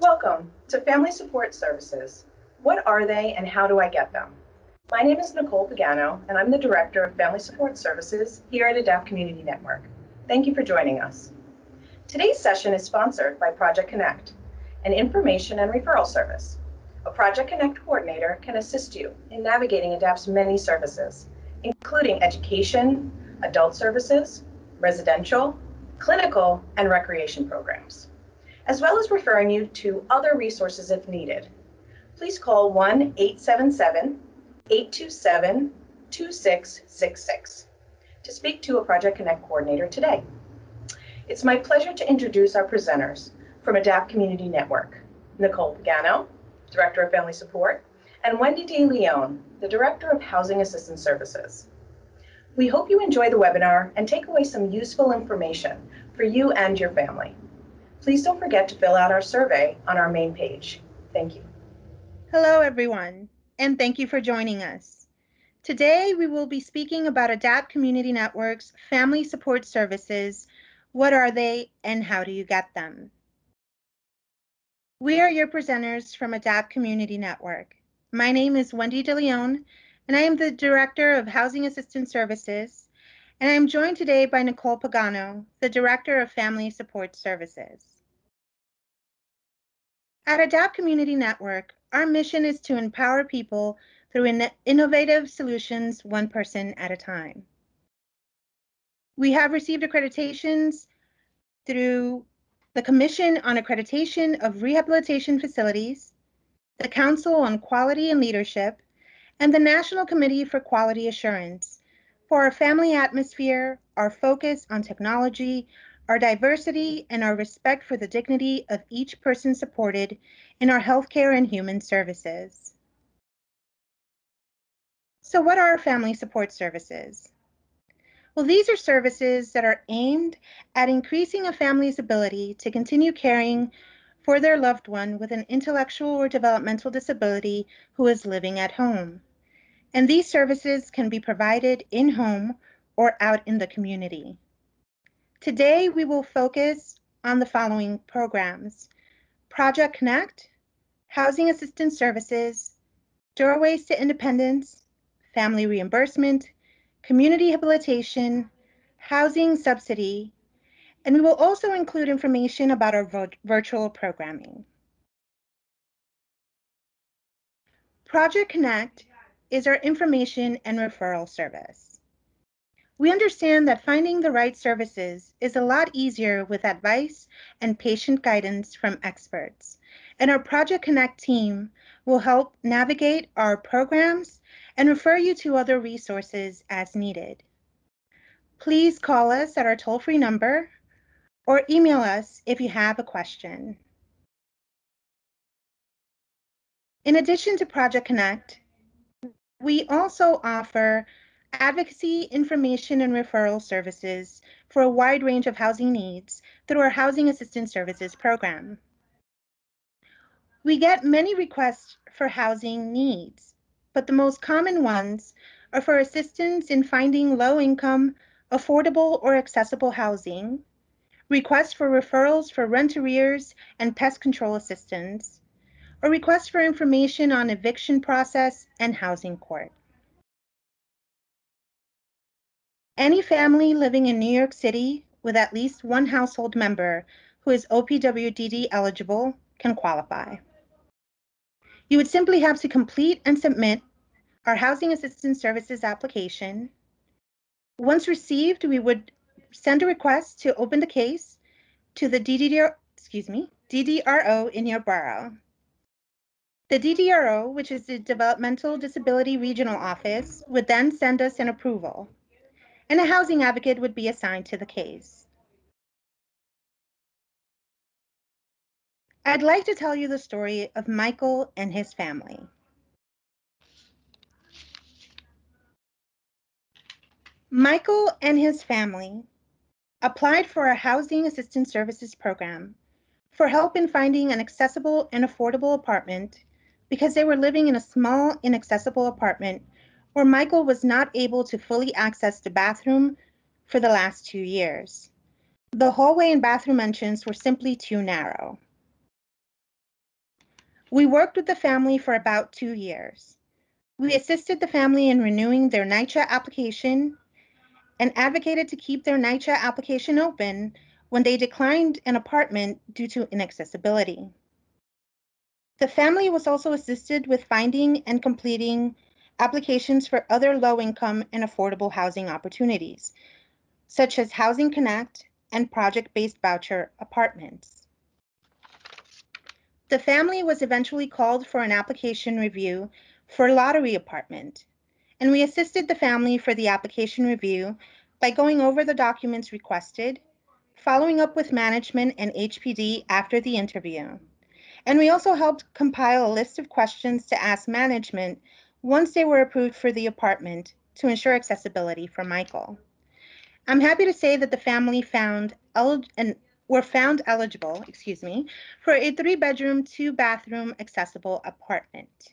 Welcome to Family Support Services. What are they and how do I get them? My name is Nicole Pagano, and I'm the Director of Family Support Services here at Adapt Community Network. Thank you for joining us. Today's session is sponsored by Project Connect, an information and referral service. A Project Connect coordinator can assist you in navigating Adapt's many services, including education, adult services, residential, clinical, and recreation programs, as well as referring you to other resources if needed. Please call 1-877-827-2666 to speak to a Project Connect coordinator today. It's my pleasure to introduce our presenters from Adapt Community Network, Nicole Pagano, Director of Family Support, and Wendy De Leon, the Director of Housing Assistance Services. We hope you enjoy the webinar and take away some useful information for you and your family. Please don't forget to fill out our survey on our main page. Thank you. Hello, everyone, and thank you for joining us. Today, we will be speaking about Adapt Community Network's Family Support Services. What are they and how do you get them? We are your presenters from Adapt Community Network. My name is Wendy De Leon, and I am the Director of Housing Assistance Services, and I am joined today by Nicole Pagano, the Director of Family Support Services. At Adapt Community Network, our mission is to empower people through innovative solutions, one person at a time. We have received accreditations through the Commission on Accreditation of Rehabilitation Facilities, the Council on Quality and Leadership, and the National Committee for Quality Assurance for our family atmosphere, our focus on technology, our diversity, and our respect for the dignity of each person supported in our healthcare and human services. So what are family support services? Well, these are services that are aimed at increasing a family's ability to continue caring for their loved one with an intellectual or developmental disability who is living at home. And these services can be provided in-home or out in the community. Today, we will focus on the following programs: Project Connect, Housing Assistance Services, Doorways to Independence, Family Reimbursement, Community Habilitation, Housing Subsidy, and we will also include information about our virtual programming. Project Connect is our information and referral service. We understand that finding the right services is a lot easier with advice and patient guidance from experts, and our Project Connect team will help navigate our programs and refer you to other resources as needed. Please call us at our toll-free number or email us if you have a question. In addition to Project Connect, we also offer advocacy, information, and referral services for a wide range of housing needs through our Housing Assistance Services program. We get many requests for housing needs, but the most common ones are for assistance in finding low-income, affordable, or accessible housing, requests for referrals for rent arrears and pest control assistance, or requests for information on eviction process and housing court. Any family living in New York City with at least one household member who is OPWDD eligible can qualify. You would simply have to complete and submit our Housing Assistance Services application. Once received, we would send a request to open the case to the DDRO in your borough. The DDRO, which is the Developmental Disability Regional Office, would then send us an approval, and a housing advocate would be assigned to the case. I'd like to tell you the story of Michael and his family. Michael and his family applied for a Housing Assistance Services program for help in finding an accessible and affordable apartment because they were living in a small, inaccessible apartment where Michael was not able to fully access the bathroom for the last 2 years. The hallway and bathroom entrance were simply too narrow. We worked with the family for about 2 years. We assisted the family in renewing their NYCHA application and advocated to keep their NYCHA application open when they declined an apartment due to inaccessibility. The family was also assisted with finding and completing applications for other low-income and affordable housing opportunities, such as Housing Connect and project-based voucher apartments. The family was eventually called for an application review for a lottery apartment, and we assisted the family for the application review by going over the documents requested, following up with management and HPD after the interview. And we also helped compile a list of questions to ask management once they were approved for the apartment to ensure accessibility for Michael. I'm happy to say that the family were found eligible, for a 3-bedroom, 2-bathroom accessible apartment.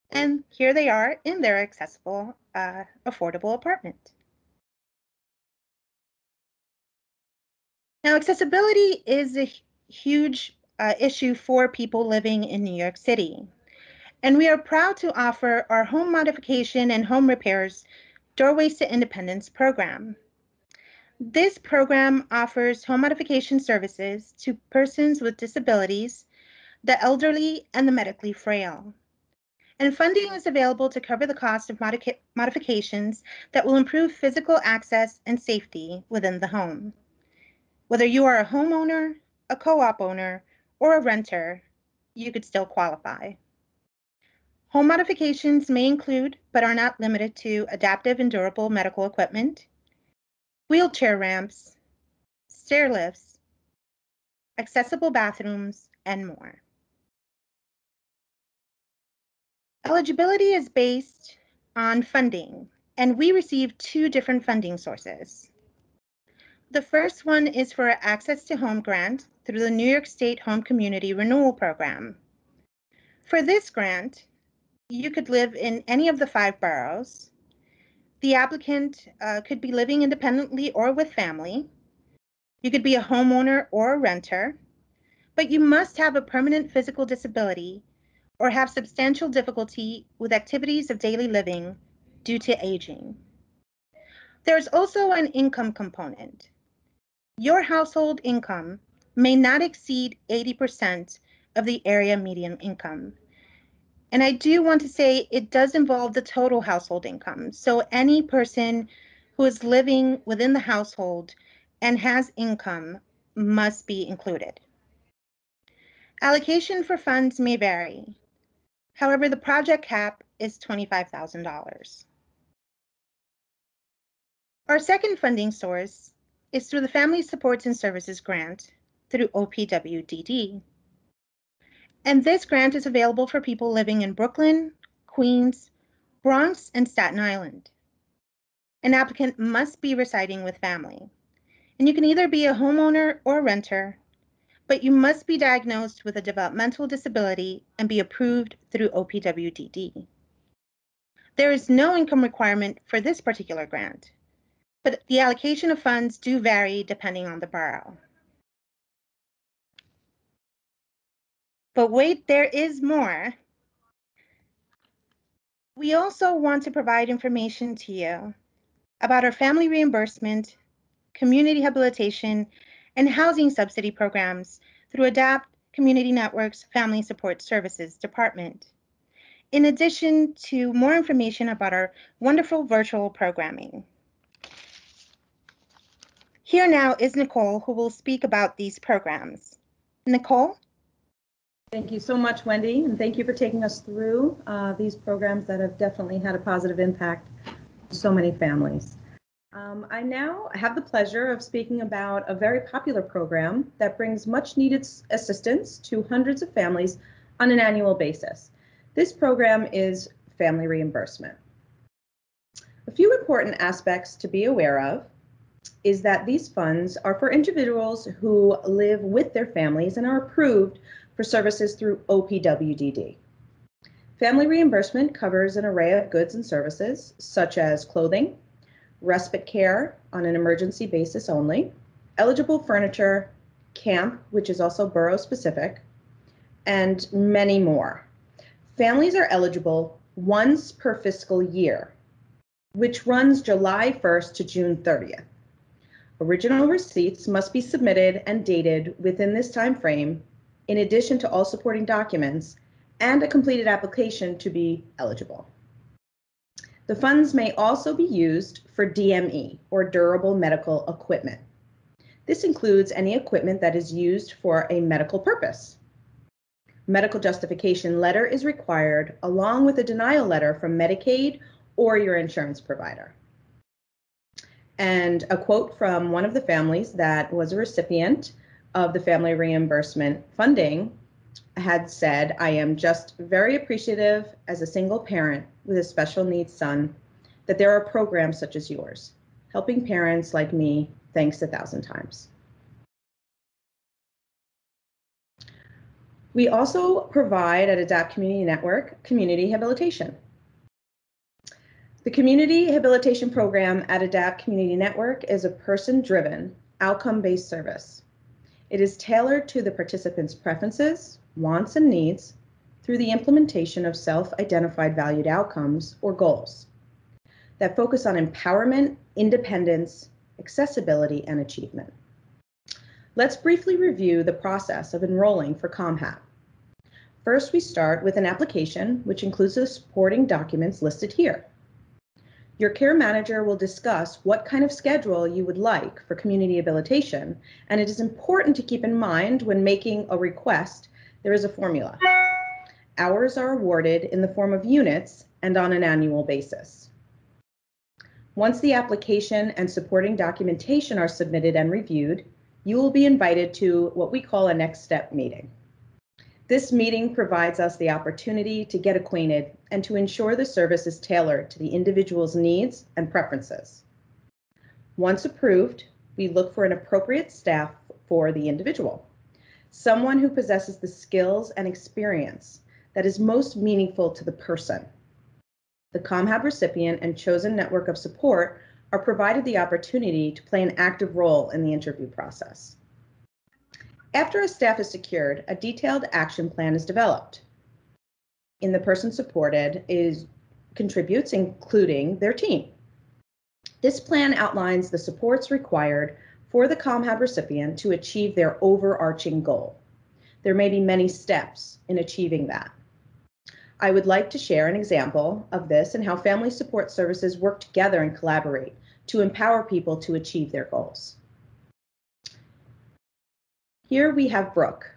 And here they are in their accessible, affordable apartment. Now, accessibility is a huge issue for people living in New York City. And we are proud to offer our home modification and home repairs Doorways to Independence program. This program offers home modification services to persons with disabilities, the elderly, and the medically frail. And funding is available to cover the cost of modifications that will improve physical access and safety within the home. Whether you are a homeowner, a co-op owner, or a renter, you could still qualify. Home modifications may include, but are not limited to, adaptive and durable medical equipment, wheelchair ramps, stair lifts, accessible bathrooms, and more. Eligibility is based on funding, and we receive 2 different funding sources. The first one is for Access to Home grant through the New York State Home Community Renewal Program. For this grant, you could live in any of the 5 boroughs. The applicant could be living independently or with family. You could be a homeowner or a renter, but you must have a permanent physical disability or have substantial difficulty with activities of daily living due to aging. There's also an income component. Your household income may not exceed 80% of the area median income. And I do want to say it does involve the total household income. So any person who is living within the household and has income must be included. Allocation for funds may vary. However, the project cap is $25,000. Our second funding source is through the Family Supports and Services Grant through OPWDD. And this grant is available for people living in Brooklyn, Queens, Bronx, and Staten Island. An applicant must be residing with family. And you can either be a homeowner or a renter, but you must be diagnosed with a developmental disability and be approved through OPWDD. There is no income requirement for this particular grant, but the allocation of funds do vary depending on the borough. But wait, there is more. We also want to provide information to you about our family reimbursement, community habilitation, and housing subsidy programs through ADAPT Community Network's Family Support Services Department, in addition to more information about our wonderful virtual programming. Here now is Nicole, who will speak about these programs. Nicole? Thank you so much, Wendy, and thank you for taking us through these programs that have definitely had a positive impact on so many families. I now have the pleasure of speaking about a very popular program that brings much needed assistance to hundreds of families on an annual basis. This program is family reimbursement. A few important aspects to be aware of is that these funds are for individuals who live with their families and are approved for services through OPWDD. Family reimbursement covers an array of goods and services such as clothing, respite care on an emergency basis only, eligible furniture, camp, which is also borough specific, and many more. Families are eligible once per fiscal year, which runs July 1st to June 30th. Original receipts must be submitted and dated within this time frame, in addition to all supporting documents and a completed application to be eligible. The funds may also be used for DME, or durable medical equipment. This includes any equipment that is used for a medical purpose. Medical justification letter is required along with a denial letter from Medicaid or your insurance provider. And a quote from one of the families that was a recipient of the family reimbursement funding had said, "I am just very appreciative as a single parent with a special needs son that there are programs such as yours, helping parents like me, thanks 1,000 times." We also provide at Adapt Community Network community habilitation. The Community Habilitation Program at Adapt Community Network is a person-driven, outcome-based service. It is tailored to the participants' preferences, wants, and needs through the implementation of self-identified valued outcomes or goals that focus on empowerment, independence, accessibility, and achievement. Let's briefly review the process of enrolling for ComHab. First, we start with an application, which includes the supporting documents listed here. Your care manager will discuss what kind of schedule you would like for community habilitation, and it is important to keep in mind when making a request, there is a formula. Hours are awarded in the form of units and on an annual basis. Once the application and supporting documentation are submitted and reviewed, you will be invited to what we call a next step meeting. This meeting provides us the opportunity to get acquainted and to ensure the service is tailored to the individual's needs and preferences. Once approved, we look for an appropriate staff for the individual, someone who possesses the skills and experience that is most meaningful to the person. The ComHab recipient and chosen network of support are provided the opportunity to play an active role in the interview process. After a staff is secured, a detailed action plan is developed. In the person supported contributes, including their team. This plan outlines the supports required for the ComHab recipient to achieve their overarching goal. There may be many steps in achieving that. I would like to share an example of this and how family support services work together and collaborate to empower people to achieve their goals. Here we have Brooke.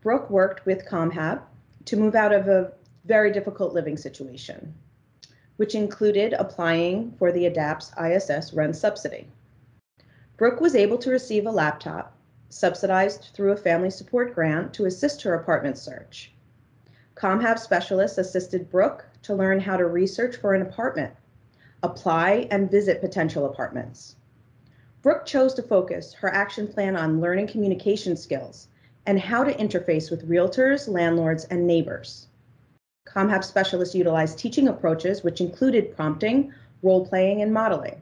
Brooke worked with ComHab to move out of a very difficult living situation, which included applying for the ADAPT's ISS rent subsidy. Brooke was able to receive a laptop subsidized through a family support grant to assist her apartment search. ComHab specialists assisted Brooke to learn how to research for an apartment, apply and visit potential apartments. Brooke chose to focus her action plan on learning communication skills and how to interface with realtors, landlords, and neighbors. ComHab specialists utilized teaching approaches which included prompting, role-playing, and modeling.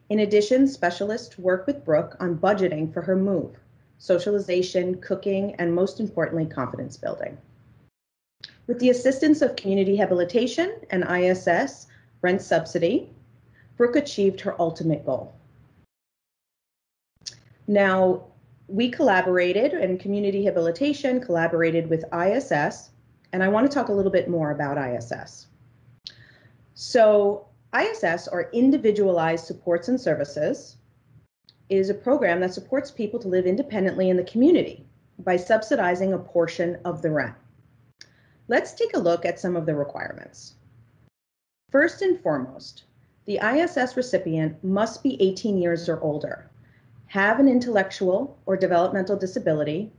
In addition, specialists worked with Brooke on budgeting for her move, socialization, cooking, and most importantly, confidence building. With the assistance of community habilitation and ISS rent subsidy, Brooke achieved her ultimate goal. Now, we collaborated, and community habilitation collaborated with ISS, and I want to talk a little bit more about ISS. So ISS, or Individualized Supports and Services, is a program that supports people to live independently in the community by subsidizing a portion of the rent. Let's take a look at some of the requirements. First and foremost, the ISS recipient must be 18 years or older, have an intellectual or developmental disability,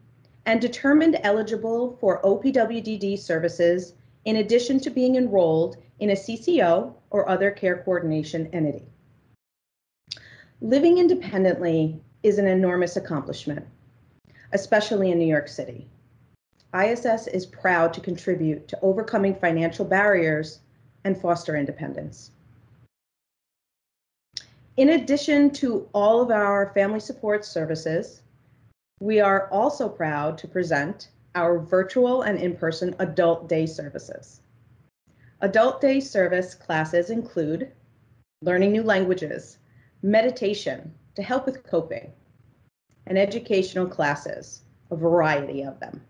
and determined eligible for OPWDD services in addition to being enrolled in a CCO or other care coordination entity. Living independently is an enormous accomplishment, especially in New York City. ISS is proud to contribute to overcoming financial barriers and foster independence. In addition to all of our family support services, we are also proud to present our virtual and in-person adult day services. Adult day service classes include learning new languages, meditation to help with coping, and educational classes, a variety of them.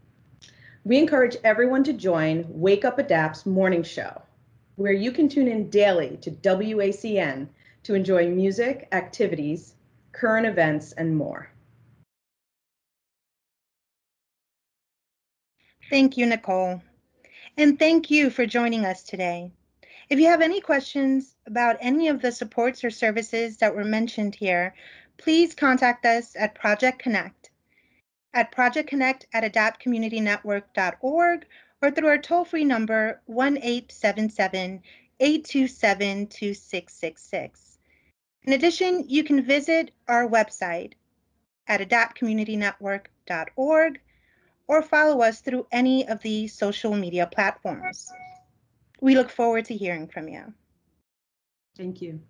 We encourage everyone to join Wake Up Adapt's morning show, where you can tune in daily to WACN to enjoy music, activities, current events, and more. Thank you, Nicole. And thank you for joining us today. If you have any questions about any of the supports or services that were mentioned here, please contact us at Project Connect, at projectconnect@adaptcommunitynetwork.org, or through our toll-free number 1-877-827-2666. In addition, you can visit our website at adaptcommunitynetwork.org or follow us through any of the social media platforms. We look forward to hearing from you. Thank you.